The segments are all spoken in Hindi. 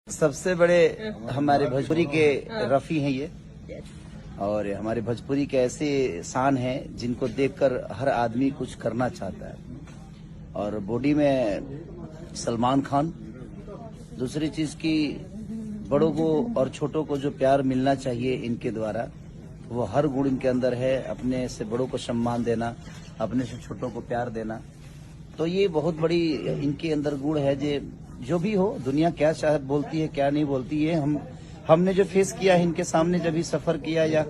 सबसे बड़े हमारे भोजपुरी के रफी हैं ये, और हमारे भोजपुरी के ऐसे शान हैं जिनको देखकर हर आदमी कुछ करना चाहता है। और बॉडी में सलमान खान, दूसरी चीज की बड़ों को और छोटों को जो प्यार मिलना चाहिए इनके द्वारा, वो हर गुण इनके अंदर है। अपने से बड़ों को सम्मान देना, अपने से छोटों को प्यार देना, तो ये बहुत बड़ी इनके अंदर गुण है। जो भी हो, दुनिया क्या चाहे बोलती है क्या नहीं बोलती है, हमने जो फेस किया है इनके सामने, जब भी सफर किया या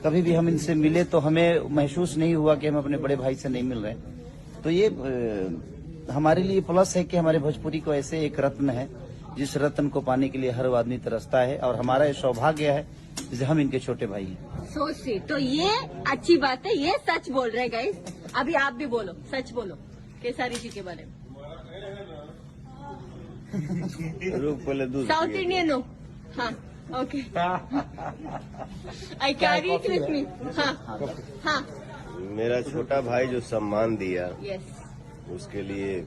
कभी भी हम इनसे मिले तो हमें महसूस नहीं हुआ कि हम अपने बड़े भाई से नहीं मिल रहे। तो ये हमारे लिए प्लस है कि हमारे भोजपुरी को ऐसे एक रत्न है जिस रत्न को पाने के लिए हर आदमी तरसता है, और हमारा ये सौभाग्य है जैसे हम इनके छोटे भाई हैं। सोचिए, तो ये अच्छी बात है, ये सच बोल रहे गाइस। अभी आप भी बोलो, सच बोलो केसारी जी के बारे में। साउथ इंडियन हो? हाँ, okay. I carry it with me. हाँ हाँ। मेरा छोटा भाई जो सम्मान दिया, यस, उसके लिए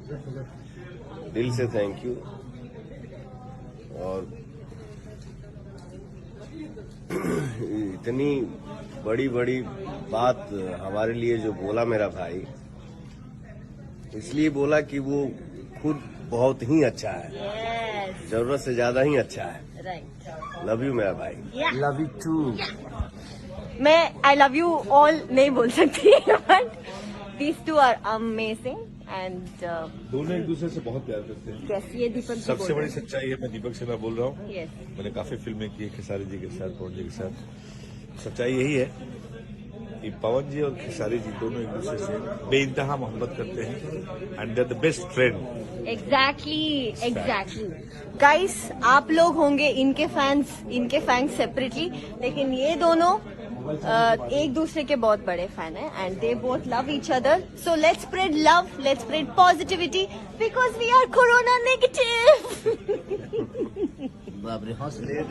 दिल से थैंक यू। और इतनी बड़ी बड़ी बात हमारे लिए जो बोला मेरा भाई, इसलिए बोला कि वो खुद बहुत ही अच्छा है, यस, जरूरत से ज्यादा ही अच्छा है। राइट। लव यू मेरा भाई। Love you too. मैं आई लव यू ऑल नहीं बोल सकती, but these two are amazing and दोनों एक दूसरे से बहुत प्यार करते हैं। यस, ये दीपक जी सबसे बोल बड़ी सच्चाई है, मैं दीपक से मैं बोल रहा हूँ। यस, मैंने काफी फिल्में की है खेसारी जी के साथ, पवन जी के साथ। सच्चाई यही है कि पवन जी और खेसारी जी दोनों एक दूसरे से बेइंतहा मोहब्बत करते हैं, and they are the best friend. Exactly guys, आप लोग होंगे इनके फैंस सेपरेटली, लेकिन ये दोनों एक दूसरे के बहुत बड़े फैन हैं and they both love each other. So let's spread love, let's spread positivity because we are corona negative. बाप रे, हौसले